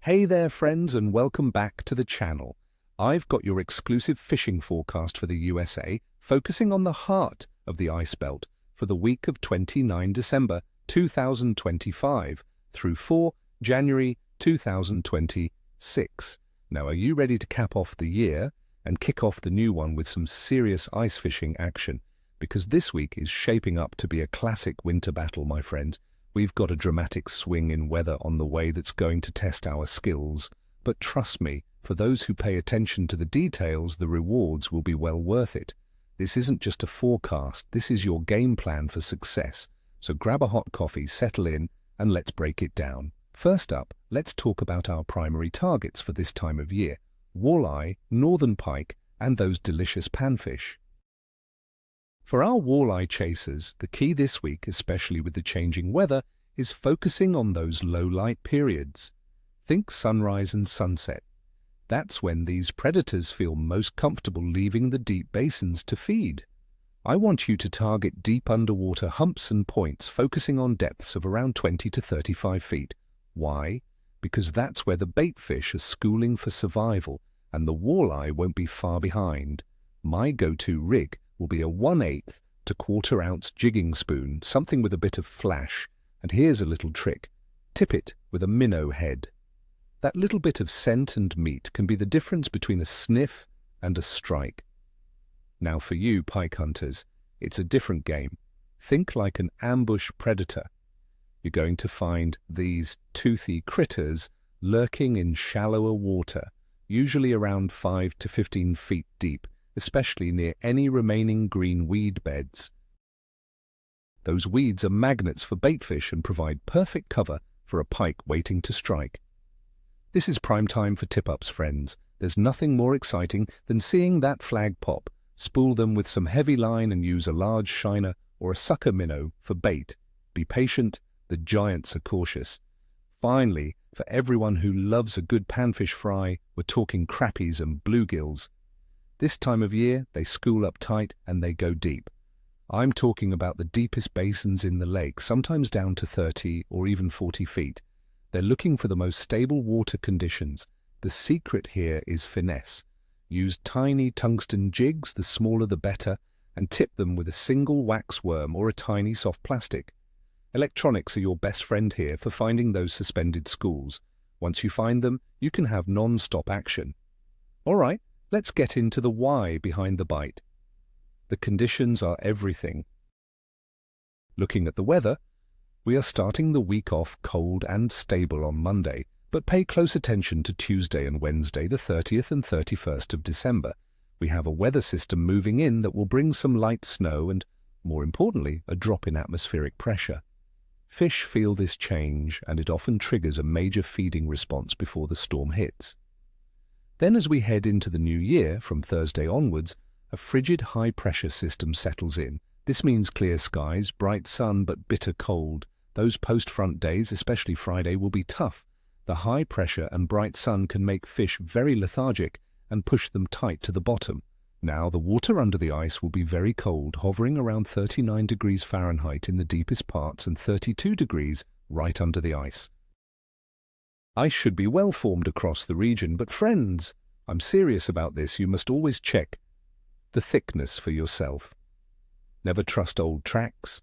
Hey there friends, and welcome back to the channel. I've got your exclusive fishing forecast for the USA, focusing on the heart of the ice belt for the week of 29 December 2025 through 4 January 2026. Now, are you ready to cap off the year and kick off the new one with some serious ice fishing action? Because this week is shaping up to be a classic winter battle, my friends. We've got a dramatic swing in weather on the way that's going to test our skills. But trust me, for those who pay attention to the details, the rewards will be well worth it. This isn't just a forecast, this is your game plan for success. So grab a hot coffee, settle in, and let's break it down. First up, let's talk about our primary targets for this time of year: walleye, northern pike, and those delicious panfish. For our walleye chasers, the key this week, especially with the changing weather, is focusing on those low light periods. Think sunrise and sunset. That's when these predators feel most comfortable leaving the deep basins to feed. I want you to target deep underwater humps and points, focusing on depths of around 20 to 35 feet. Why? Because that's where the bait fish are schooling for survival, and the walleye won't be far behind. My go-to rig will be a 1/8 to 1/4 ounce jigging spoon, something with a bit of flash. And here's a little trick: tip it with a minnow head. That little bit of scent and meat can be the difference between a sniff and a strike. Now for you pike hunters, it's a different game. Think like an ambush predator. You're going to find these toothy critters lurking in shallower water, usually around 5 to 15 feet deep, especially near any remaining green weed beds. Those weeds are magnets for baitfish and provide perfect cover for a pike waiting to strike. This is prime time for tip-ups, friends. There's nothing more exciting than seeing that flag pop. Spool them with some heavy line and use a large shiner or a sucker minnow for bait. Be patient, the giants are cautious. Finally, for everyone who loves a good panfish fry, we're talking crappies and bluegills. This time of year, they school up tight and they go deep. I'm talking about the deepest basins in the lake, sometimes down to 30 or even 40 feet. They're looking for the most stable water conditions. The secret here is finesse. Use tiny tungsten jigs, the smaller the better, and tip them with a single wax worm or a tiny soft plastic. Electronics are your best friend here for finding those suspended schools. Once you find them, you can have non-stop action. All right. Let's get into the why behind the bite. The conditions are everything. Looking at the weather, we are starting the week off cold and stable on Monday, but pay close attention to Tuesday and Wednesday, the 30th and 31st of December. We have a weather system moving in that will bring some light snow and, more importantly, a drop in atmospheric pressure. Fish feel this change, and it often triggers a major feeding response before the storm hits. Then as we head into the new year, from Thursday onwards, a frigid high-pressure system settles in. This means clear skies, bright sun, but bitter cold. Those post-front days, especially Friday, will be tough. The high pressure and bright sun can make fish very lethargic and push them tight to the bottom. Now, the water under the ice will be very cold, hovering around 39 degrees Fahrenheit in the deepest parts and 32 degrees right under the ice. Ice should be well formed across the region, but friends, I'm serious about this. You must always check the thickness for yourself. Never trust old tracks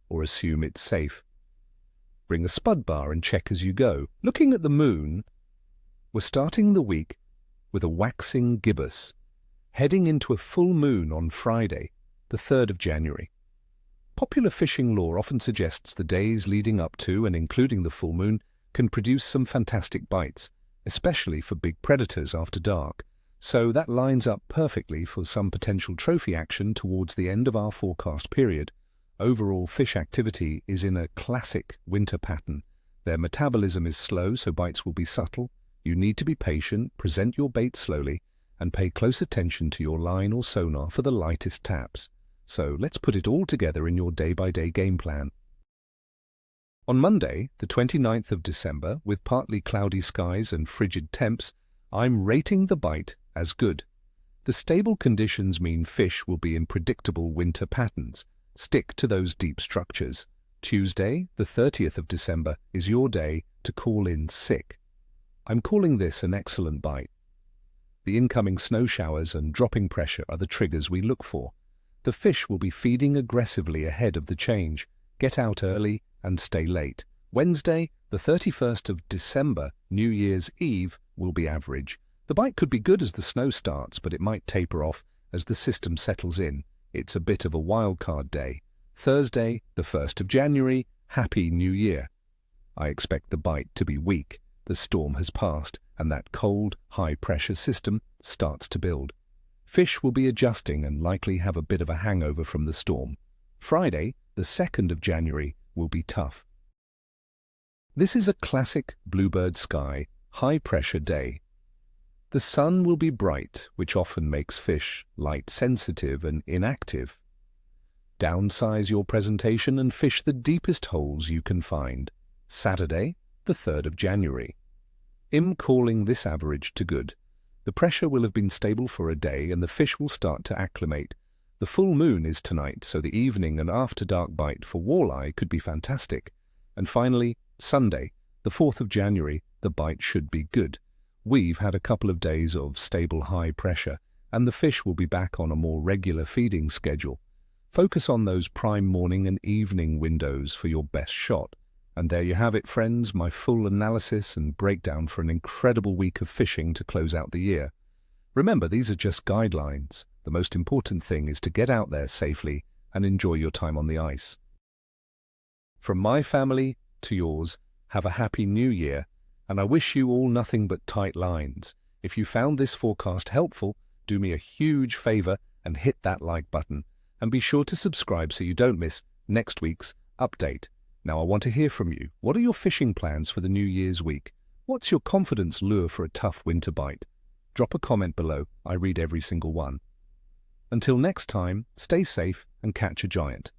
or assume it's safe. Bring a spud bar and check as you go. Looking at the moon, we're starting the week with a waxing gibbous, heading into a full moon on Friday, the 3rd of January. Popular fishing lore often suggests the days leading up to and including the full moon can produce some fantastic bites, especially for big predators after dark. So that lines up perfectly for some potential trophy action towards the end of our forecast period. Overall, fish activity is in a classic winter pattern. Their metabolism is slow, so bites will be subtle. You need to be patient, present your bait slowly, and pay close attention to your line or sonar for the lightest taps. So let's put it all together in your day-by-day game plan. On Monday, the 29th of December, with partly cloudy skies and frigid temps, I'm rating the bite as good. The stable conditions mean fish will be in predictable winter patterns. Stick to those deep structures. Tuesday, the 30th of December, is your day to call in sick. I'm calling this an excellent bite. The incoming snow showers and dropping pressure are the triggers we look for. The fish will be feeding aggressively ahead of the change. Get out early and stay late. Wednesday, the 31st of December, New Year's Eve, will be average. The bite could be good as the snow starts, but it might taper off as the system settles in. It's a bit of a wildcard day. Thursday, the 1st of January, Happy New Year. I expect the bite to be weak. The storm has passed, and that cold, high-pressure system starts to build. Fish will be adjusting and likely have a bit of a hangover from the storm. Friday, the 2nd of January, will be tough. This is a classic bluebird sky, high-pressure day. The sun will be bright, which often makes fish light-sensitive and inactive. Downsize your presentation and fish the deepest holes you can find. Saturday, the 3rd of January. I'm calling this average to good. The pressure will have been stable for a day and the fish will start to acclimate. The full moon is tonight, so the evening and after dark bite for walleye could be fantastic. And finally, Sunday, the 4th of January, the bite should be good. We've had a couple of days of stable high pressure, and the fish will be back on a more regular feeding schedule. Focus on those prime morning and evening windows for your best shot. And there you have it, friends, my full analysis and breakdown for an incredible week of fishing to close out the year. Remember, these are just guidelines. The most important thing is to get out there safely and enjoy your time on the ice. From my family to yours, have a happy new year, and I wish you all nothing but tight lines. If you found this forecast helpful, do me a huge favor and hit that like button, and be sure to subscribe so you don't miss next week's update. Now I want to hear from you. What are your fishing plans for the New Year's week? What's your confidence lure for a tough winter bite? Drop a comment below. I read every single one. Until next time, stay safe and catch a giant.